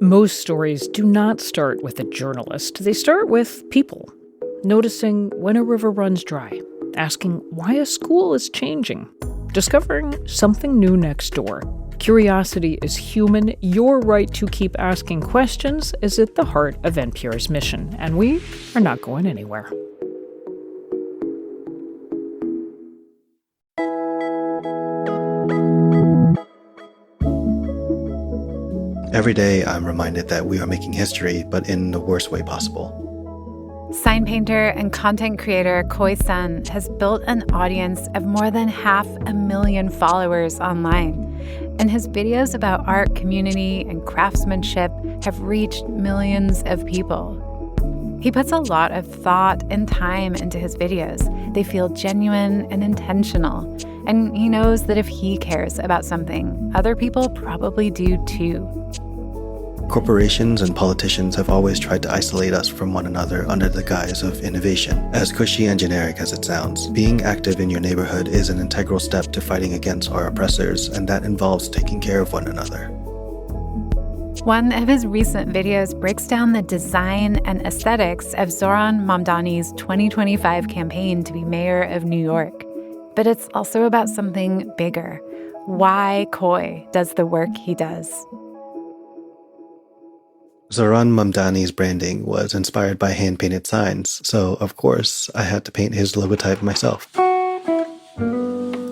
Most stories do not start with a journalist. They start with people. Noticing when a river runs dry, asking why a school is changing, discovering something new next door. Curiosity is human. Your right to keep asking questions is at the heart of NPR's mission, and we are not going anywhere. Every day, I'm reminded that we are making history, but in the worst way possible. Sign painter and content creator Koy Sun has built an audience of more than 500,000 followers online, and his videos about art, community, and craftsmanship have reached millions of people. He puts a lot of thought and time into his videos. They feel genuine and intentional, and he knows that if he cares about something, other people probably do too. Corporations and politicians have always tried to isolate us from one another under the guise of innovation. As cushy and generic as it sounds, being active in your neighborhood is an integral step to fighting against our oppressors, and that involves taking care of one another. One of his recent videos breaks down the design and aesthetics of Zohran Mamdani's 2025 campaign to be mayor of New York. But it's also about something bigger: why Koy does the work he does. Zohran Mamdani's branding was inspired by hand-painted signs, so of course I had to paint his logotype myself.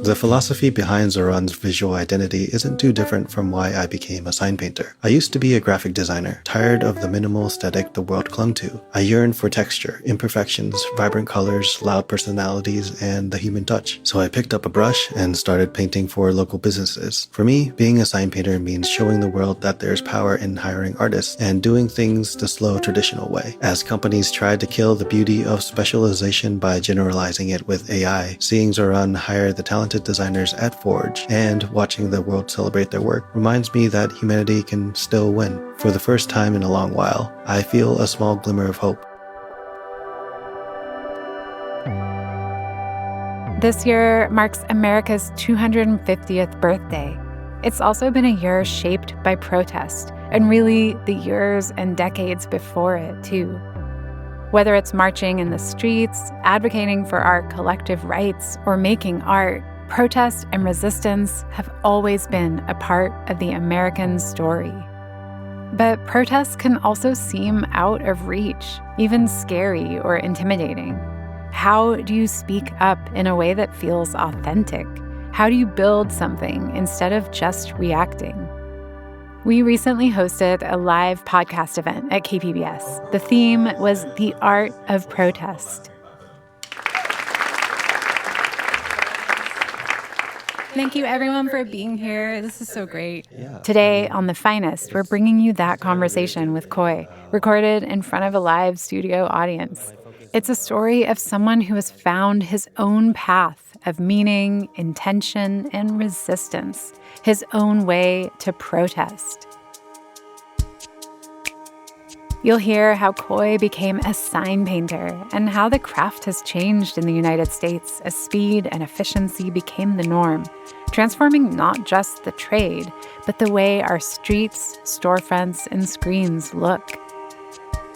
The philosophy behind Zohran's visual identity isn't too different from why I became a sign painter. I used to be a graphic designer, tired of the minimal aesthetic the world clung to. I yearned for texture, imperfections, vibrant colors, loud personalities, and the human touch. So I picked up a brush and started painting for local businesses. For me, being a sign painter means showing the world that there's power in hiring artists and doing things the slow, traditional way. As companies tried to kill the beauty of specialization by generalizing it with AI, seeing Zohran hire the talented designers at Forge and watching the world celebrate their work reminds me that humanity can still win. For the first time in a long while, I feel a small glimmer of hope. This year marks America's 250th birthday. It's also been a year shaped by protest, and really the years and decades before it, too. Whether it's marching in the streets, advocating for our collective rights, or making art, protest and resistance have always been a part of the American story. But protests can also seem out of reach, even scary or intimidating. How do you speak up in a way that feels authentic? How do you build something instead of just reacting? We recently hosted a live podcast event at KPBS. The theme was The Art of Protest. Thank you, everyone, for being here. This is so great. Today on The Finest, we're bringing you that conversation with Koy, recorded in front of a live studio audience. It's a story of someone who has found his own path of meaning, intention, and resistance, his own way to protest. You'll hear how Koy became a sign painter and how the craft has changed in the United States as speed and efficiency became the norm, transforming not just the trade, but the way our streets, storefronts, and screens look.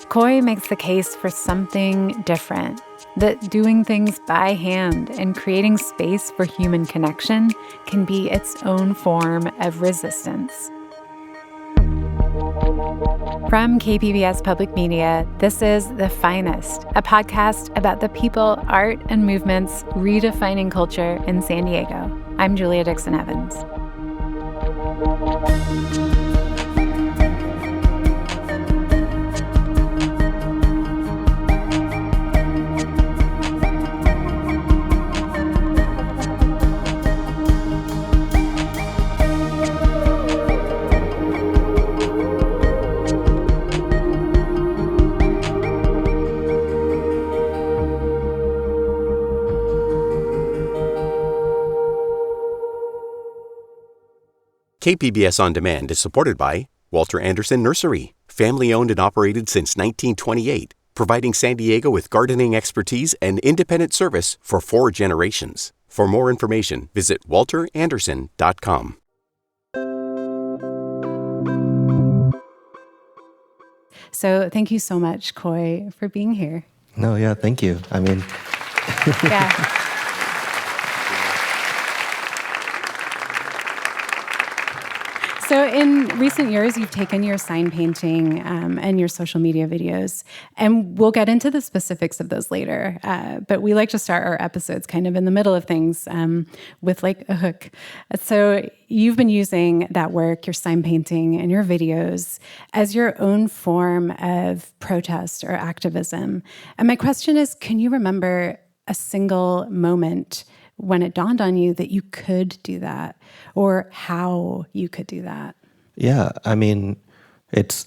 Koy makes the case for something different, that doing things by hand and creating space for human connection can be its own form of resistance. From KPBS Public Media, this is The Finest, a podcast about the people, art, and movements redefining culture in San Diego. I'm Julia Dixon Evans. KPBS On Demand is supported by Walter Anderson Nursery, family-owned and operated since 1928, providing San Diego with gardening expertise and independent service for 4 generations. For more information, visit walteranderson.com. So thank you so much, Koy, for being here. No, yeah, thank you. I mean, Yeah. So in recent years, you've taken your sign painting and your social media videos, and we'll get into the specifics of those later. But we like to start our episodes kind of in the middle of things with like a hook. So you've been using that work, your sign painting and your videos, as your own form of protest or activism. And my question is, can you remember a single moment when it dawned on you that you could do that, or how you could do that? yeah, I mean, it's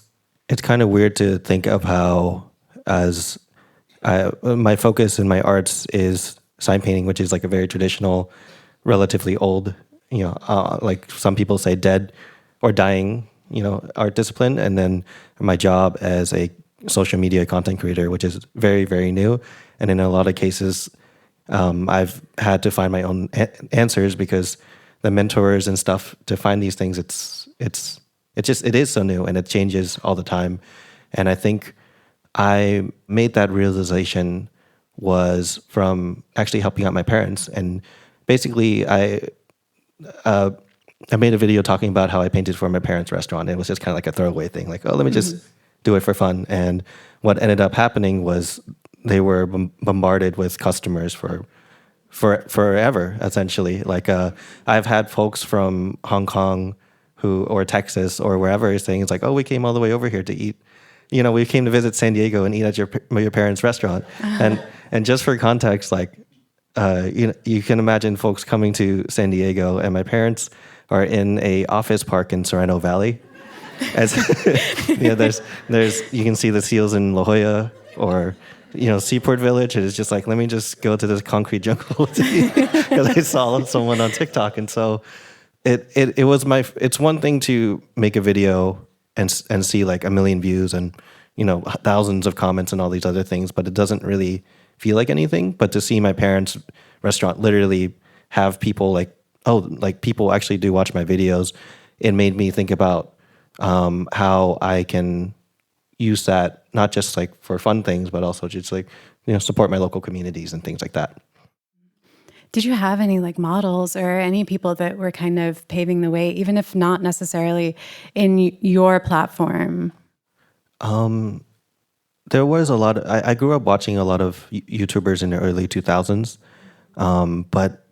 kind of weird to think of how, as my focus in my arts is sign painting, which is like a very traditional, relatively old, like some people say dead or dying, art discipline. And then my job as a social media content creator, which is very, very new. And in a lot of cases, I've had to find my own answers because the mentors and stuff to find these things, it is so new and it changes all the time. And I think I made that realization was from actually helping out my parents. And basically I made a video talking about how I painted for my parents' restaurant. It was just kind of like a throwaway thing, like, oh, let me just do it for fun. And what ended up happening was they were bombarded with customers for forever, essentially. Like I've had folks from Hong Kong or Texas or wherever saying, it's like, oh, we came all the way over here to eat. We came to visit San Diego and eat at your parents' restaurant. And just for context, like, you can imagine folks coming to San Diego, and my parents are in a office park in Sereno Valley. As there's you can see the seals in La Jolla or Seaport Village. It is just like, let me just go to this concrete jungle because I saw someone on TikTok. And so it was it's one thing to make a video and see like 1 million views and thousands of comments and all these other things, but it doesn't really feel like anything. But to see my parents' restaurant literally have people like, oh, like people actually do watch my videos, it made me think about how I can use that not just like for fun things, but also just like support my local communities and things like that. Did you have any like models or any people that were kind of paving the way, even if not necessarily in your platform? There was a lot. I grew up watching a lot of YouTubers in the early 2000s, but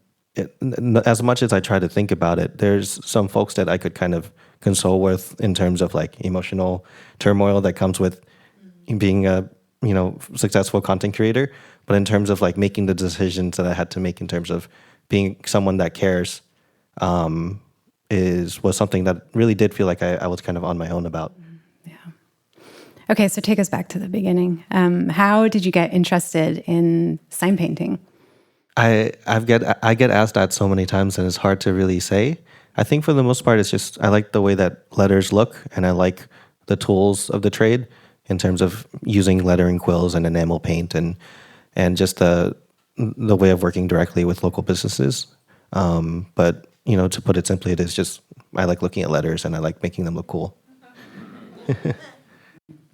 as much as I try to think about it, there's some folks that I could kind of console with in terms of like emotional turmoil that comes with being a successful content creator. But in terms of like making the decisions that I had to make in terms of being someone that cares, was something that really did feel like I was kind of on my own about. Yeah. Okay, so take us back to the beginning. How did you get interested in sign painting? I get asked that so many times, and it's hard to really say. I think for the most part, it's just I like the way that letters look, and I like the tools of the trade in terms of using lettering quills and enamel paint, and just the way of working directly with local businesses. But to put it simply, it is just I like looking at letters and I like making them look cool.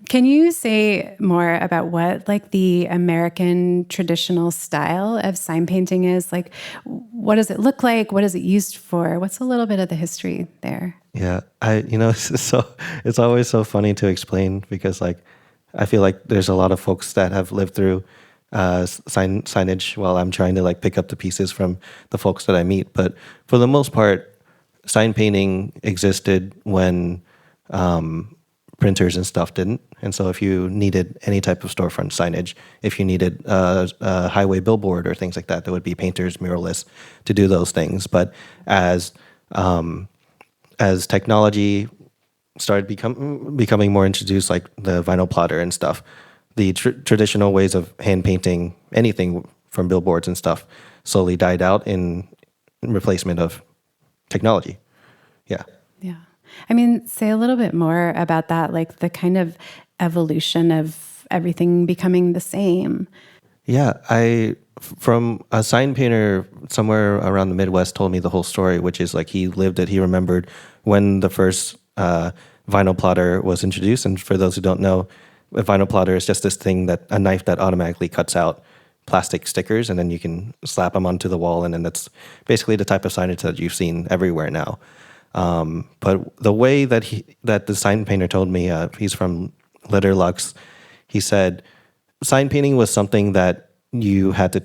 Can you say more about what like the American traditional style of sign painting is? Like, what does it look like? What is it used for? What's a little bit of the history there? Yeah, it's always so funny to explain because like I feel like there's a lot of folks that have lived through signage while I'm trying to like pick up the pieces from the folks that I meet. But for the most part, sign painting existed when printers and stuff didn't. And so if you needed any type of storefront signage, if you needed a highway billboard or things like that, there would be painters, muralists to do those things. But as technology started becoming more introduced, like the vinyl plotter and stuff, the traditional ways of hand painting anything from billboards and stuff slowly died out in replacement of technology. Yeah. Yeah. I mean, say a little bit more about that, like the kind of evolution of everything becoming the same. Yeah, from a sign painter somewhere around the Midwest told me the whole story, which is like he lived it. He remembered when the first vinyl plotter was introduced. And for those who don't know, a vinyl plotter is just this thing a knife that automatically cuts out plastic stickers, and then you can slap them onto the wall, and then that's basically the type of signage that you've seen everywhere now. But the way that the sign painter told me, he's from Letterlux, he said sign painting was something that you had to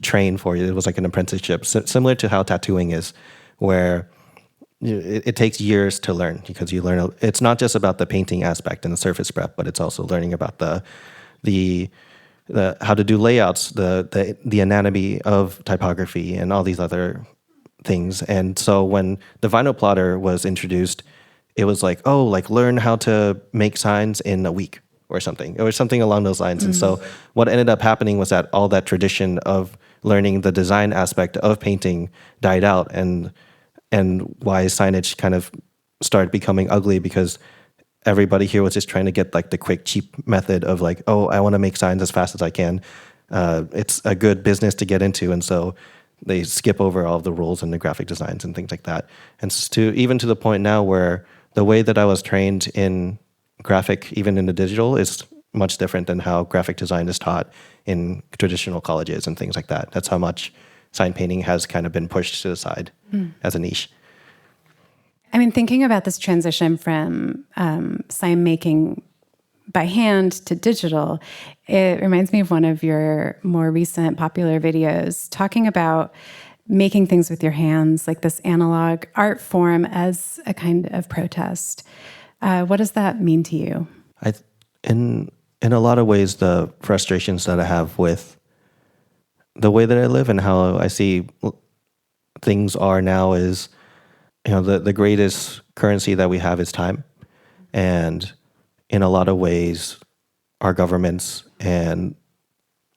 train for. It was like an apprenticeship, similar to how tattooing is, where it takes years to learn, because you learn. It's not just about the painting aspect and the surface prep, but it's also learning about the how to do layouts, the anatomy of typography, and all these other things. And so when the vinyl plotter was introduced, it was like, oh, like learn how to make signs in a week or something. It was something along those lines. And so what ended up happening was that all that tradition of learning the design aspect of painting died out, and why signage kind of started becoming ugly, because everybody here was just trying to get like the quick, cheap method of like, oh, I want to make signs as fast as I can. It's a good business to get into. And so they skip over all of the rules and the graphic designs and things like that. And even to the point now where the way that I was trained in graphic, even in the digital, is much different than how graphic design is taught in traditional colleges and things like that. That's how much sign painting has kind of been pushed to the side as a niche. I mean, thinking about this transition from sign making by hand to digital, it reminds me of one of your more recent popular videos talking about making things with your hands, like this analog art form as a kind of protest. What does that mean to you? In a lot of ways, the frustrations that I have with the way that I live and how I see things are now is, the greatest currency that we have is time. And in a lot of ways, our governments and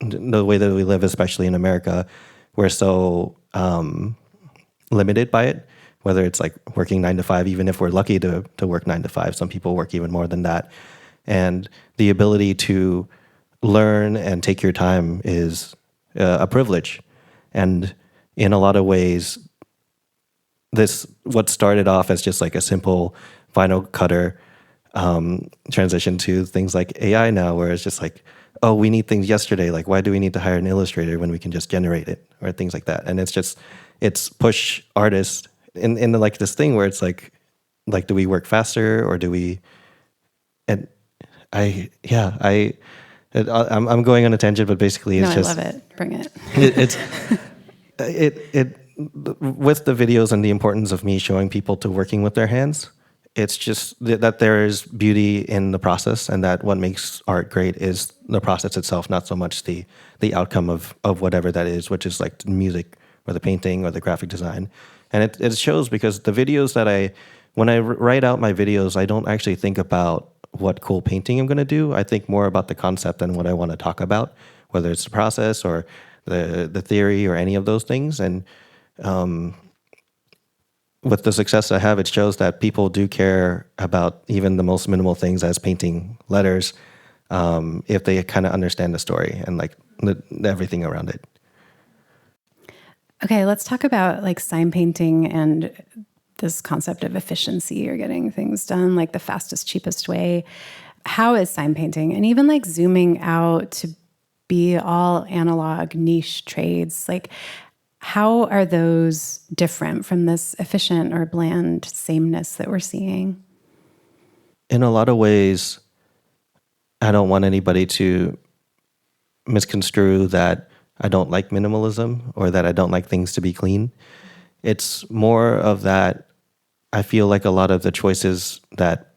the way that we live, especially in America, we're so limited by it, whether it's like working 9 to 5, even if we're lucky to work 9 to 5. Some people work even more than that. And the ability to learn and take your time is a privilege. And in a lot of ways, what started off as just like a simple vinyl cutter transition to things like AI now, where it's just like, oh, we need things yesterday. Like, why do we need to hire an illustrator when we can just generate it, or things like that? And it's push artists in like this thing where it's like, do we work faster, or do we? And I'm going on a tangent, but basically it's just. I love it. Bring it. It with the videos and the importance of me showing people to working with their hands, it's just that there is beauty in the process, and that what makes art great is the process itself, not so much the outcome of whatever that is, which is like music or the painting or the graphic design. And it shows, because the videos when I write out my videos, I don't actually think about what cool painting I'm going to do. I think more about the concept and what I want to talk about, whether it's the process or the theory or any of those things. And with the success I have, it shows that people do care about even the most minimal things, as painting letters, if they kind of understand the story and like everything around it. Okay, let's talk about like sign painting and this concept of efficiency, or getting things done like the fastest, cheapest way. How is sign painting, and even like zooming out to be all analog niche trades, like how are those different from this efficient or bland sameness that we're seeing? In a lot of ways, I don't want anybody to misconstrue that I don't like minimalism or that I don't like things to be clean. It's more of that I feel like a lot of the choices that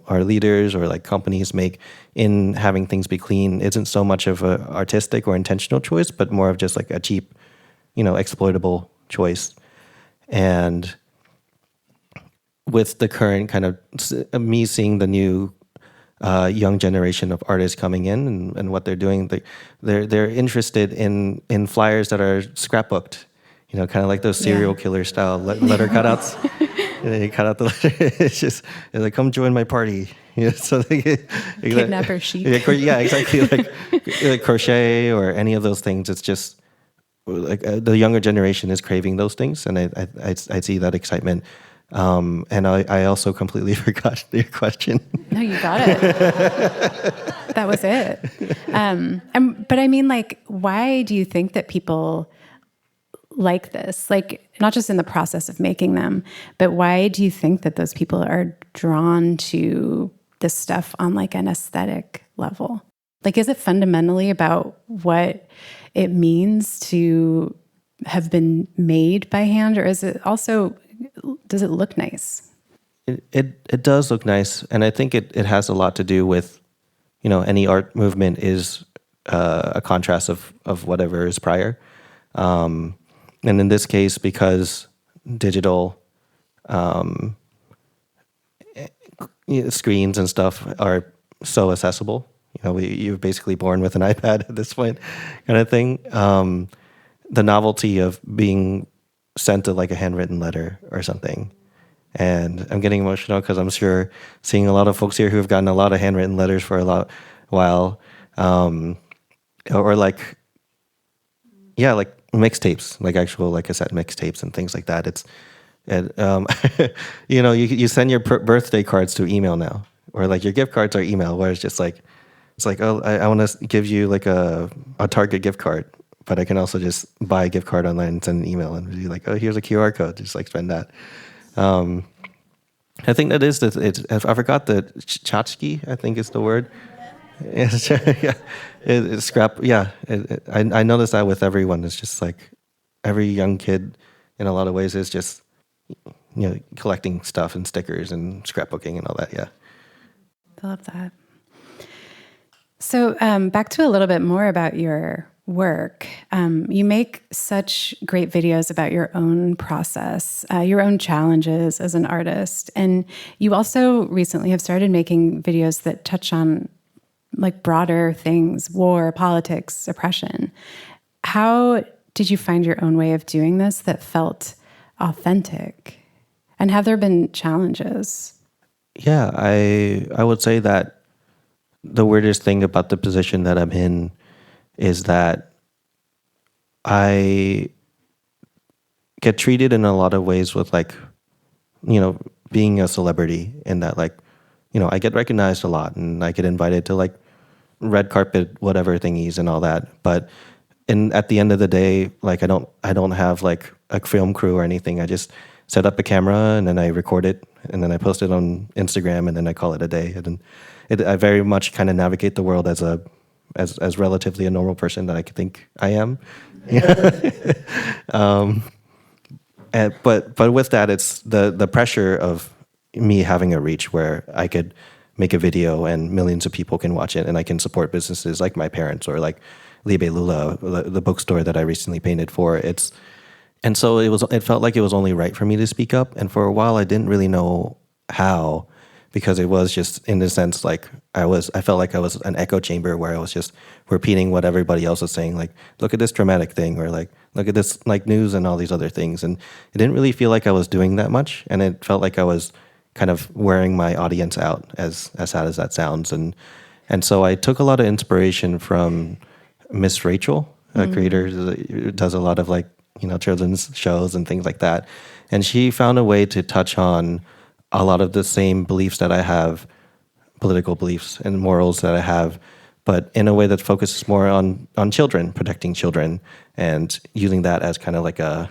our leaders or like companies make in having things be clean isn't so much of an artistic or intentional choice, but more of just like a cheap, exploitable choice. And with the current kind of me seeing the new young generation of artists coming in and what they're doing, they're interested in flyers that are scrapbooked, kind of like those serial killer style letter cutouts. You cut out the letter. It's like, come join my party. So Kidnapper chic. Yeah, exactly. Like crochet or any of those things. It's just like the younger generation is craving those things, and I see that excitement. And I also completely forgot your question. No, you got it. That was it. But I mean, like, why do you think that people like this? Like, not just in the process of making them, but why do you think that those people are drawn to this stuff on like an aesthetic level? Like, is it fundamentally about what it means to have been made by hand, or is it also, does it look nice? It does look nice, and I think it has a lot to do with, any art movement is a contrast of whatever is prior. And in this case, because digital screens and stuff are so accessible, you're basically born with an iPad at this point, kind of thing. The novelty of being sent to like a handwritten letter or something. And I'm getting emotional because I'm sure seeing a lot of folks here who have gotten a lot of handwritten letters for a while, or like mixtapes, like actual like cassette mixtapes and things like that. You send your birthday cards to email now, or like your gift cards are email, where it's just like, it's like, oh, I want to give you like a Target gift card, but I can also just buy a gift card online and send an email and be like, oh, here's a QR code, just like spend that. I think that is I forgot the tchotchke, I think is the word. Yeah, it's scrap. Yeah, I noticed that with everyone. It's just like every young kid, in a lot of ways, is just collecting stuff and stickers and scrapbooking and all that. Yeah, I love that. So back to a little bit more about your work. You make such great videos about your own process, your own challenges as an artist. And you also recently have started making videos that touch on like broader things, war, politics, oppression. How did you find your own way of doing this that felt authentic? And have there been challenges? Yeah, I would say that the weirdest thing about the position that I'm in is that I get treated in a lot of ways with like, being a celebrity, in that like, I get recognized a lot and I get invited to like red carpet, whatever thingies and all that. But at the end of the day, like I don't have like a film crew or anything. I just set up a camera and then I record it and then I post it on Instagram and then I call it a day. And I very much kind of navigate the world as relatively a normal person that I think I am. But with that, it's the pressure of me having a reach where I could make a video and millions of people can watch it, and I can support businesses like my parents or like Libe Lula, the bookstore that I recently painted for. And so it felt like it was only right for me to speak up. And for a while, I didn't really know how, because it was just, in a sense, like I felt like I was an echo chamber where I was just repeating what everybody else was saying, like, look at this dramatic thing, or like, look at this like news and all these other things. And it didn't really feel like I was doing that much. And it felt like I was kind of wearing my audience out, as sad as that sounds. And so I took a lot of inspiration from Miss Rachel, a creator who does a lot of like, children's shows and things like that. And she found a way to touch on a lot of the same beliefs that I have, political beliefs and morals that I have, but in a way that focuses more on children, protecting children, and using that as kind of like the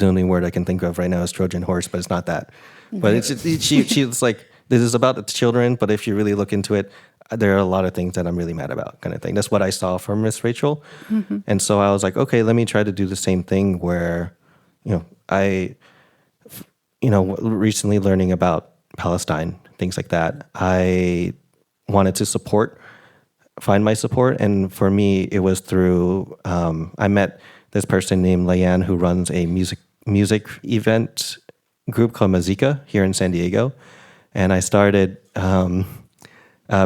only word I can think of right now is Trojan horse, but it's not that. But she's like, this is about the children, but if you really look into it, there are a lot of things that I'm really mad about, kind of thing. That's what I saw from Miss Rachel. Mm-hmm. And so I was like, okay, let me try to do the same thing where, recently learning about Palestine, things like that, I wanted to find my support. And for me, it was through, I met this person named Layan who runs a music event group called Mazika here in San Diego. And I started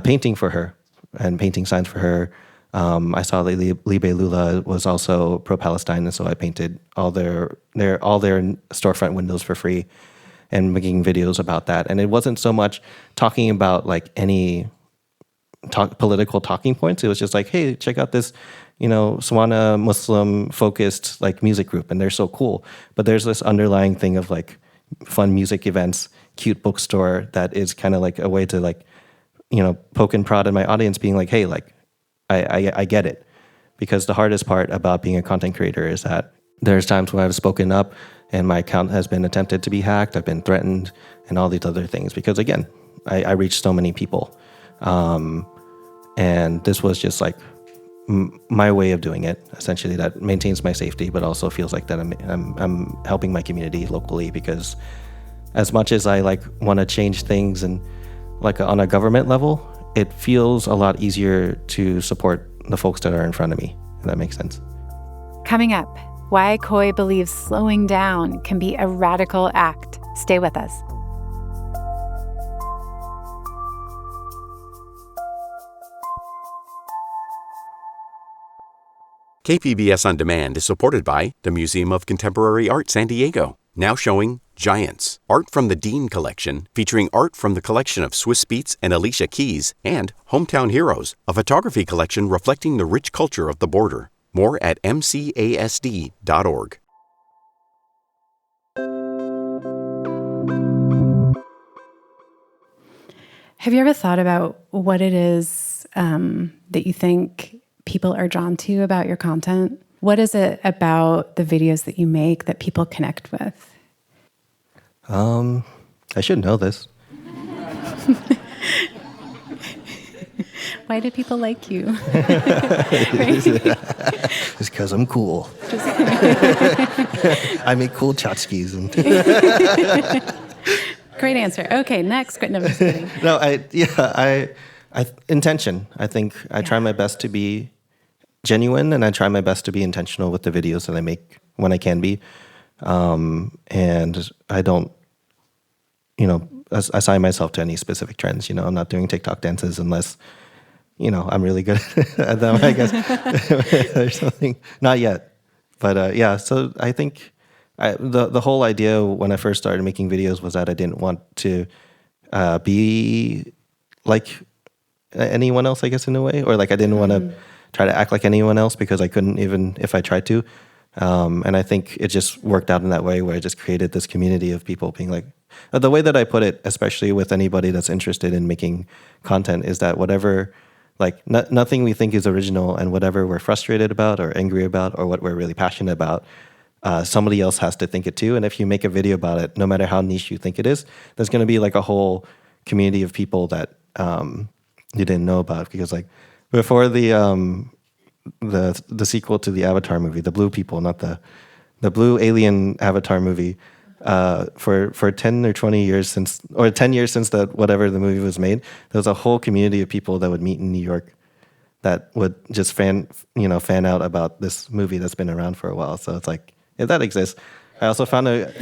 painting for her and painting signs for her. I saw that Libe Lula was also pro-Palestine, and so I painted all their storefront windows for free and making videos about that. And it wasn't so much talking about like any political talking points. It was just like, hey, check out this, Swana Muslim focused like music group, and they're so cool. But there's this underlying thing of like, fun music events, cute bookstore that is kind of like a way to like, poke and prod in my audience, being like, hey, like, I get it. Because the hardest part about being a content creator is that there's times when I've spoken up and my account has been attempted to be hacked, I've been threatened, and all these other things. Because again, I reach so many people. And this was just like my way of doing it, essentially, that maintains my safety, but also feels like that I'm helping my community locally. Because as much as I like want to change things and like on a government level, it feels a lot easier to support the folks that are in front of me, if that makes sense. Coming up, why Koy believes slowing down can be a radical act. Stay with us. KPBS On Demand is supported by the Museum of Contemporary Art San Diego, now showing Giants, art from the Dean Collection, featuring art from the collection of Swiss Beats and Alicia Keys, and Hometown Heroes, a photography collection reflecting the rich culture of the border. More at mcasd.org. Have you ever thought about what it is that you think people are drawn to about your content? What is it about the videos that you make that people connect with? I should know this. Why do people like you? It's because I'm cool. I make cool tchotchkes. Great answer. Okay, next. No, I'm just kidding. No, intention. I think I try my best to be genuine, and I try my best to be intentional with the videos that I make when I can be. And I don't, assign myself to any specific trends. I'm not doing TikTok dances unless, I'm really good at them, I guess. Or something. Not yet. But so I think the whole idea when I first started making videos was that I didn't want to be like anyone else, I guess, in a way. Or like I didn't want to try to act like anyone else, because I couldn't, even if I tried to. And I think it just worked out in that way, where I just created this community of people being like, the way that I put it, especially with anybody that's interested in making content, is that whatever, like nothing we think is original, and whatever we're frustrated about or angry about or what we're really passionate about, somebody else has to think it too. And if you make a video about it, no matter how niche you think it is, there's going to be like a whole community of people that you didn't know about. Because like before the sequel to the Avatar movie, the blue people, not the blue alien Avatar movie, for 10 or 20 years since, or 10 years since whatever the movie was made, there was a whole community of people that would meet in New York that would just fan out about this movie that's been around for a while. So it's like, if that exists. I also found a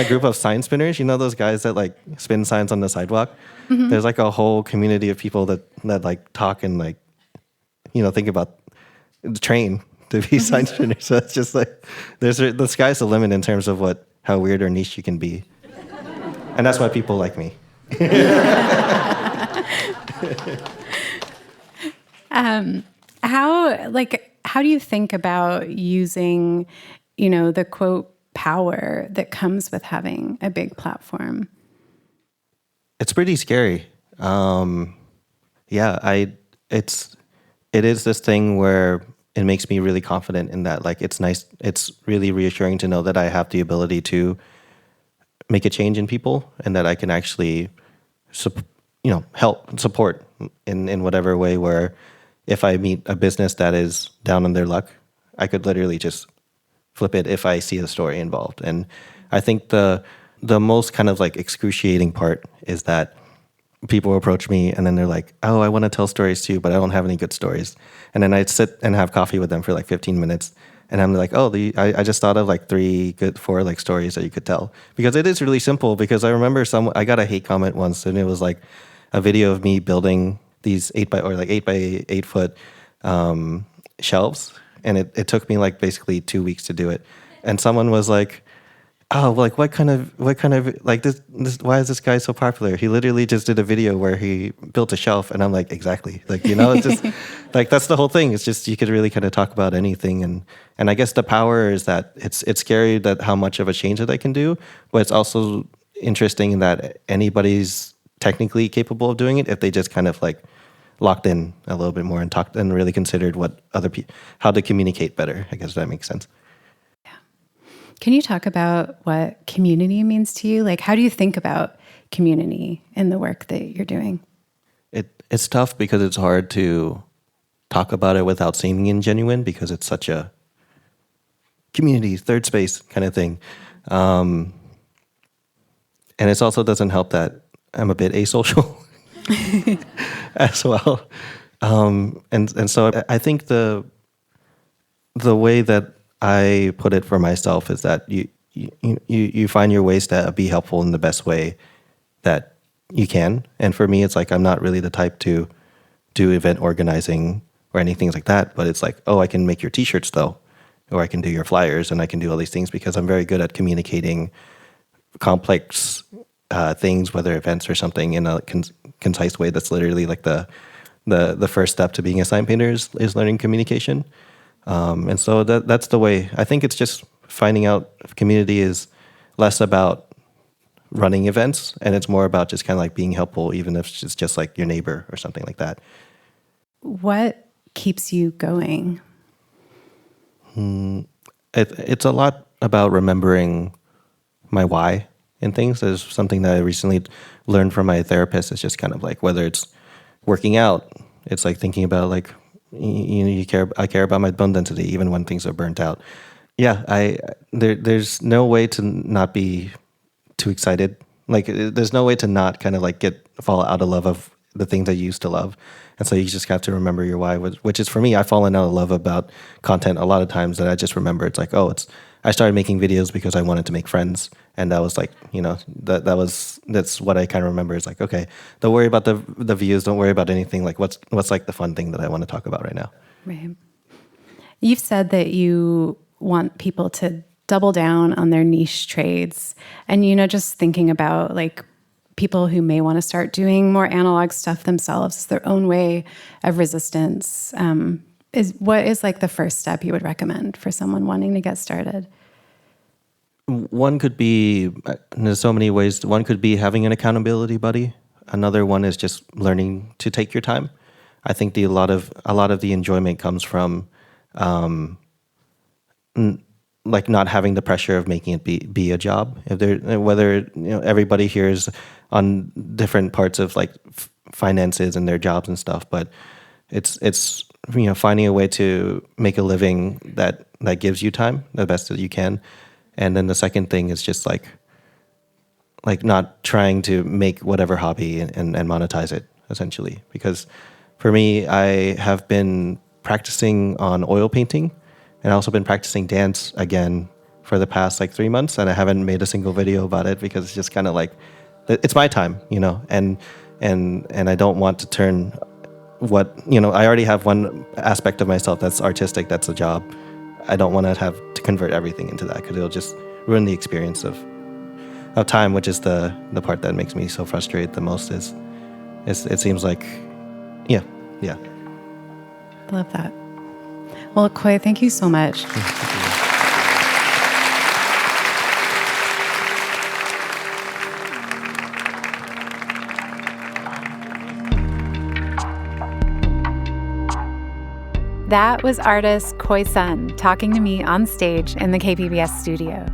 group of sign spinners. Those guys that like spin signs on the sidewalk. Mm-hmm. There's like a whole community of people that like talk and like, think about the train to be sign spinners. So it's just like, the sky's the limit in terms of how weird or niche you can be. And that's why people like me. How do you think about using, the quote power that comes with having a big platform? It's pretty scary. It is this thing where it makes me really confident in that. Like, it's nice. It's really reassuring to know that I have the ability to make a change in people, and that I can actually, help, support in whatever way, where if I meet a business that is down on their luck, I could literally just flip it if I see a story involved. And I think the most kind of like excruciating part is that people approach me and then they're like, oh, I want to tell stories too, but I don't have any good stories. And then I'd sit and have coffee with them for like 15 minutes. And I'm like, oh, I just thought of like 4 like stories that you could tell. Because it is really simple. Because I remember I got a hate comment once, and it was like a video of me building these 8 by 8 foot shelves. And it took me like basically 2 weeks to do it. And someone was like, oh, like what kind of like this why is this guy so popular? He literally just did a video where he built a shelf, and I'm like, exactly. Like, it's just like that's the whole thing. It's just you could really kind of talk about anything, and I guess the power is that it's scary that how much of a change that I can do, but it's also interesting that anybody's technically capable of doing it if they just kind of like locked in a little bit more and talked and really considered what other people how to communicate better. I guess that makes sense. Can you talk about what community means to you? Like, how do you think about community in the work that you're doing? It's tough because it's hard to talk about it without seeming ingenuine because it's such a community, third space kind of thing. And it also doesn't help that I'm a bit asocial as well. And so I think the way that I put it for myself is that you find your ways to be helpful in the best way that you can. And for me, it's like I'm not really the type to do event organizing or anything like that. But it's like, oh, I can make your T-shirts though, or I can do your flyers, and I can do all these things because I'm very good at communicating complex things, whether events or something, in a concise way. That's literally like the first step to being a sign painter is learning communication. And so that's the way. I think it's just finding out if community is less about running events, and it's more about just kind of like being helpful, even if it's just like your neighbor or something like that. What keeps you going? It's a lot about remembering my why in things. There's something that I recently learned from my therapist. It's just kind of like whether it's working out, it's like thinking about like, I care about my bone density even when things are burnt out. Yeah, there's no way to not be too excited. Like there's no way to not kind of like fall out of love of the things that you used to love. And so you just have to remember your why, which is for me, I've fallen out of love about content a lot of times that I just remember. It's like, I started making videos because I wanted to make friends. And that was like, that's what I kind of remember. It's like, okay, don't worry about the views. Don't worry about anything. Like what's like the fun thing that I want to talk about right now. Right. You've said that you want people to double down on their niche trades. And, just thinking about like people who may want to start doing more analog stuff themselves, their own way of resistance, what is like the first step you would recommend for someone wanting to get started? One could be, there's so many ways. One could be having an accountability buddy. Another one is just learning to take your time. I think a lot of the enjoyment comes from like not having the pressure of making it be a job. Whether everybody here is on different parts of like finances and their jobs and stuff, but it's finding a way to make a living that gives you time the best that you can. And then the second thing is just like not trying to make whatever hobby and monetize it, essentially. Because for me, I have been practicing on oil painting, and I've also been practicing dance again for the past like 3 months, and I haven't made a single video about it because it's just kind of like, it's my time, and I don't want to turn I already have one aspect of myself that's artistic, that's a job. I don't want to have to convert everything into that because it'll just ruin the experience of time, which is the part that makes me so frustrated the most. It seems like, yeah. Love that. Well, Koy, thank you so much. That was artist Koy Sun talking to me on stage in the KPBS studio.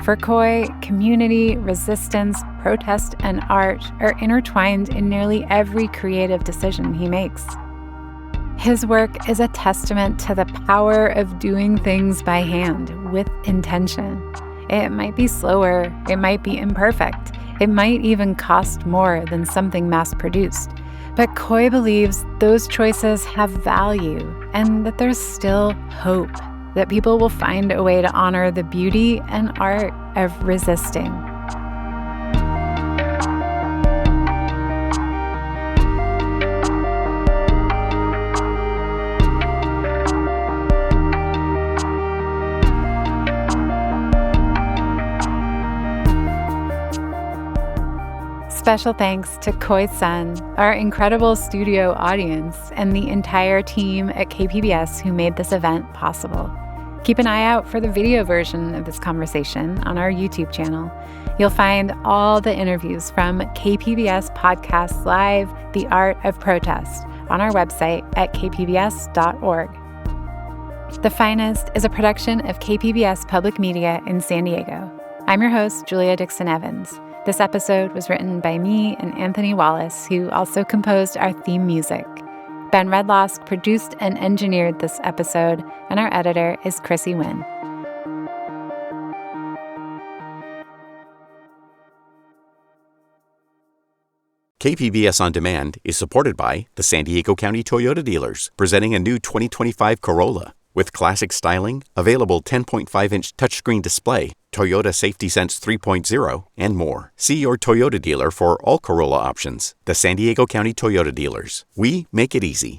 For Koy, community, resistance, protest, and art are intertwined in nearly every creative decision he makes. His work is a testament to the power of doing things by hand with intention. It might be slower, it might be imperfect, it might even cost more than something mass-produced. But Koy believes those choices have value and that there's still hope, that people will find a way to honor the beauty and art of resisting. Special thanks to Koy Sun, our incredible studio audience, and the entire team at KPBS who made this event possible. Keep an eye out for the video version of this conversation on our YouTube channel. You'll find all the interviews from KPBS Podcast Live, The Art of Protest, on our website at kpbs.org. The Finest is a production of KPBS Public Media in San Diego. I'm your host, Julia Dixon Evans. This episode was written by me and Anthony Wallace, who also composed our theme music. Ben Redlosk produced and engineered this episode, and our editor is Chrissy Wynn. KPBS On Demand is supported by the San Diego County Toyota dealers, presenting a new 2025 Corolla. With classic styling, available 10.5-inch touchscreen display, Toyota Safety Sense 3.0, and more. See your Toyota dealer for all Corolla options. The San Diego County Toyota dealers. We make it easy.